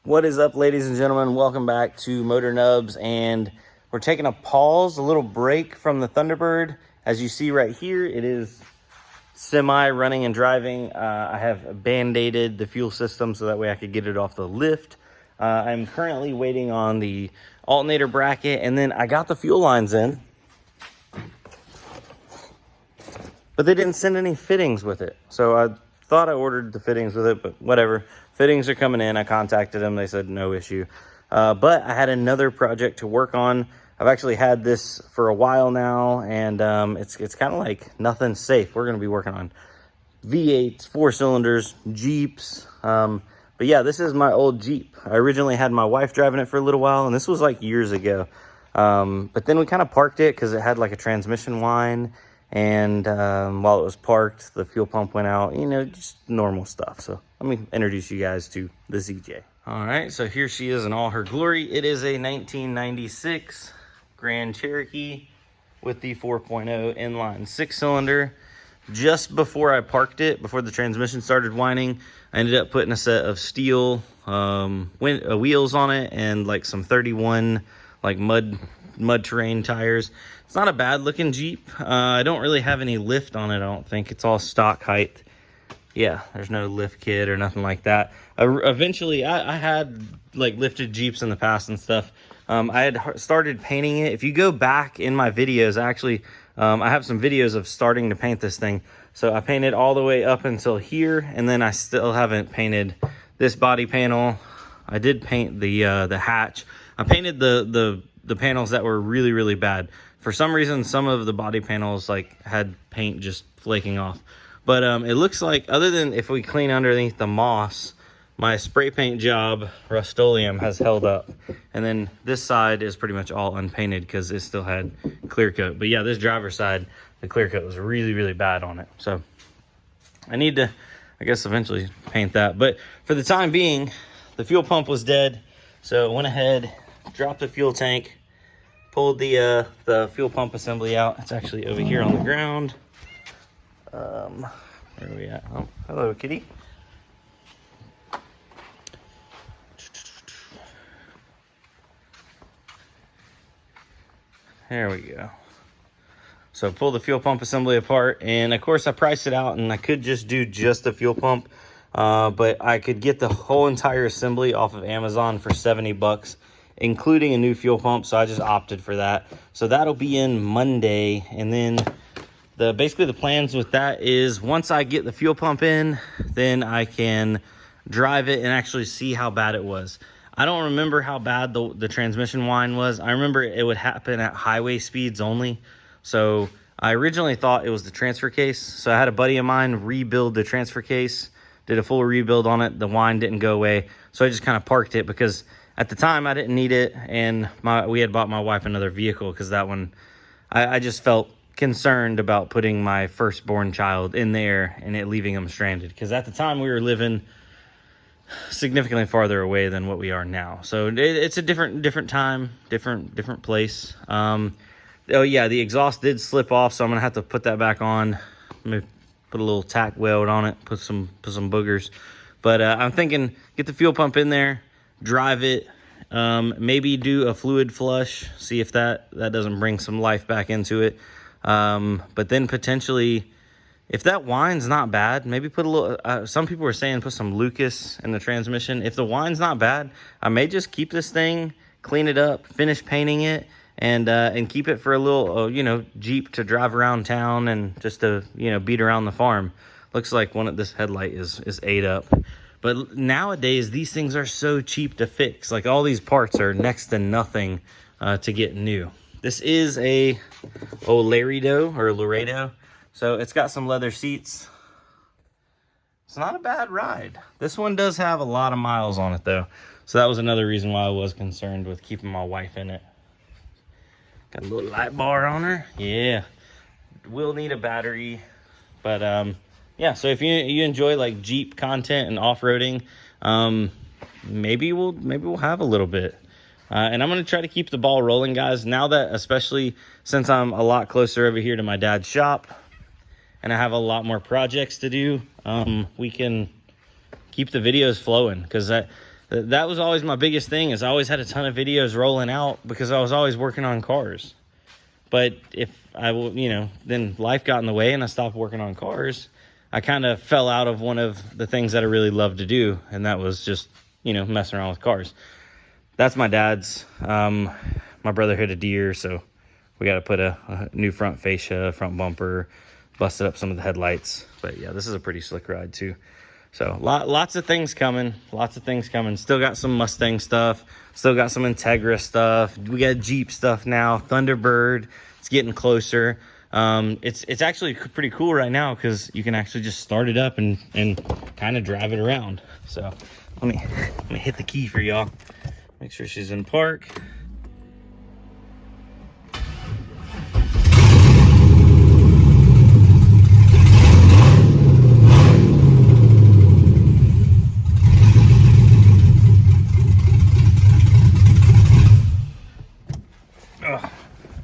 What is up, ladies and gentlemen? Welcome back to Motor Nubs, and we're taking a pause, a little break from the Thunderbird. As you see right here, it is semi running and driving. I have band-aided the fuel system so that way I could get it off the lift. I'm currently waiting on the alternator bracket, and then I got the fuel lines in, but they didn't send any fittings with it. So I thought I ordered the fittings with it, but whatever. Fittings are coming in. I contacted them. They said no issue. But I had another project to work on. I've actually had this for a while now, and it's kind of like nothing safe. We're going to be working on V8s, 4 cylinders, Jeeps. But yeah, this is my old Jeep. I originally had my wife driving it for a little while, and this was like years ago. But then we kind of parked it because it had like a transmission whine. And while it was parked, the fuel pump went out, you know, just normal stuff. So let me introduce you guys to the ZJ. All right, so here she is in all her glory. It is a 1996 Grand Cherokee with the 4.0 inline 6-cylinder. Just before I parked it, before the transmission started whining, I ended up putting a set of steel wheels on it and like some 31 like mud terrain tires. It's not a bad looking Jeep. I don't really have any lift on it, I don't think. It's all stock height. Yeah, there's no lift kit or nothing like that. Eventually, I had like lifted Jeeps in the past and stuff. I had started painting it. If you go back in my videos, actually, I have some videos of starting to paint this thing. So I painted all the way up until here, and then I still haven't painted this body panel. I did paint the hatch. I painted the panels that were really, really bad. For some reason, some of the body panels like had paint just flaking off. But it looks like, other than if we clean underneath the moss, my spray paint job, Rust-Oleum, has held up. And then this side is pretty much all unpainted because it still had clear coat. But yeah, this driver's side, the clear coat was really, really bad on it. So I need to, I guess, eventually paint that. But for the time being, the fuel pump was dead. So I went ahead, dropped the fuel tank, pulled the fuel pump assembly out. It's actually over here on the ground. Where are we at? Oh, hello, kitty. There we go. So pull the fuel pump assembly apart, and of course I priced it out, and I could just do just the fuel pump, but I could get the whole entire assembly off of Amazon for 70 bucks, including a new fuel pump. So I just opted for that. So that'll be in Monday, and then basically the plans with that is once I get the fuel pump in, then I can drive it and actually see how bad it was. I don't remember how bad the transmission whine was. I remember it would happen at highway speeds only. So I originally thought it was the transfer case. So I had a buddy of mine rebuild the transfer case, did a full rebuild on it. The whine didn't go away. So I just kind of parked it because at the time I didn't need it. And we had bought my wife another vehicle because that one, I just felt concerned about putting my firstborn child in there and it leaving him stranded, because at the time we were living significantly farther away than what we are now. So it's a different time, different place. Oh yeah, the exhaust did slip off, so I'm gonna have to put that back on. Maybe put a little tack weld on it, put some boogers. But I'm thinking get the fuel pump in there, drive it, maybe do a fluid flush, see if that doesn't bring some life back into it. But then potentially, if that whine's not bad, maybe put a little, some people were saying put some Lucas in the transmission. If the whine's not bad, I may just keep this thing, clean it up, finish painting it, and keep it for a little, Jeep to drive around town and just to, beat around the farm. Looks like this headlight is ate up. But nowadays, these things are so cheap to fix. Like all these parts are next to nothing to get new. This is a Laredo. So it's got some leather seats. It's not a bad ride. This one does have a lot of miles on it though. So that was another reason why I was concerned with keeping my wife in it. Got a little light bar on her. Yeah. Will need a battery. But yeah, so if you enjoy like Jeep content and off-roading, maybe we'll have a little bit. And I'm going to try to keep the ball rolling, guys. Now that, especially since I'm a lot closer over here to my dad's shop and I have a lot more projects to do, we can keep the videos flowing. Because That was always my biggest thing, is I always had a ton of videos rolling out because I was always working on cars. But if I will, you know, then life got in the way and I stopped working on cars. I kind of fell out of one of the things that I really loved to do, and that was just, you know, messing around with cars. That's my dad's. My brother hit a deer, so we got to put a new front fascia, front bumper, busted up some of the headlights. But yeah, this is a pretty slick ride too. So lots of things coming, Still got some Mustang stuff, still got some Integra stuff. We got Jeep stuff now, Thunderbird. It's getting closer. It's actually pretty cool right now because you can actually just start it up and kind of drive it around. So let me hit the key for y'all. Make sure she's in park. Oh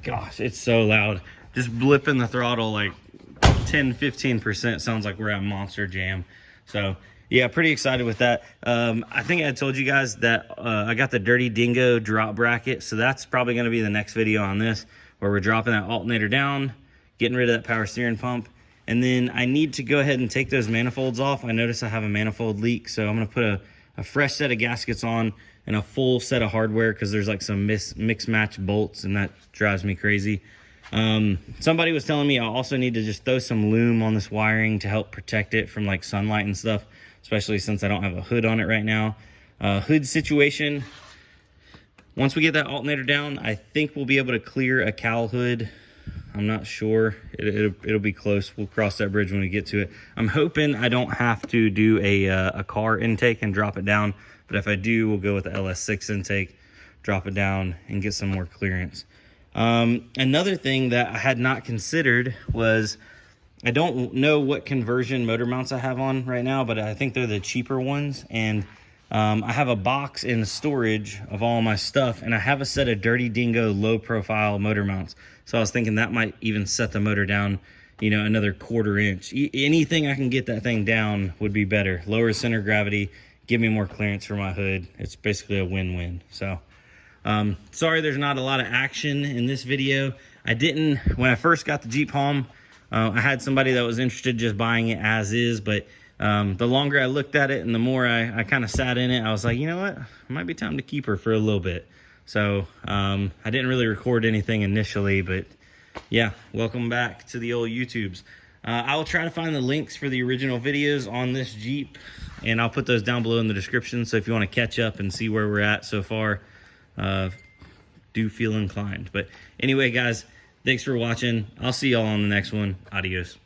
gosh, it's so loud. Just blipping the throttle like 10-15% sounds like we're at Monster Jam. So yeah, pretty excited with that. I think I told you guys that I got the Dirty Dingo drop bracket, so that's probably going to be the next video on this, where we're dropping that alternator down, getting rid of that power steering pump, and then I need to go ahead and take those manifolds off. I noticed I have a manifold leak, so I'm going to put a fresh set of gaskets on and a full set of hardware, because there's like some mix match bolts, and that drives me crazy. Somebody was telling me I also need to just throw some loom on this wiring to help protect it from like sunlight and stuff, especially since I don't have a hood on it right now. Hood situation, once we get that alternator down, I think we'll be able to clear a cowl hood. I'm not sure. It'll be close. We'll cross that bridge when we get to it. I'm hoping I don't have to do a car intake and drop it down, but if I do, we'll go with the LS6 intake, drop it down, and get some more clearance. Another thing that I had not considered was, I don't know what conversion motor mounts I have on right now, but I think they're the cheaper ones. And I have a box in storage of all my stuff, and I have a set of Dirty Dingo low profile motor mounts. So I was thinking that might even set the motor down, you know, another 1/4 inch. Anything I can get that thing down would be better. Lower center of gravity, give me more clearance for my hood. It's basically a win-win. So sorry there's not a lot of action in this video. When I first got the Jeep home, I had somebody that was interested just buying it as is, but the longer I looked at it and the more I kind of sat in it, I was like, you know what, it might be time to keep her for a little bit. So I didn't really record anything initially, but yeah, welcome back to the old YouTubes. I will try to find the links for the original videos on this Jeep, and I'll put those down below in the description. So if you want to catch up and see where we're at so far, do feel inclined. But anyway, guys, thanks for watching. I'll see y'all on the next one. Adios.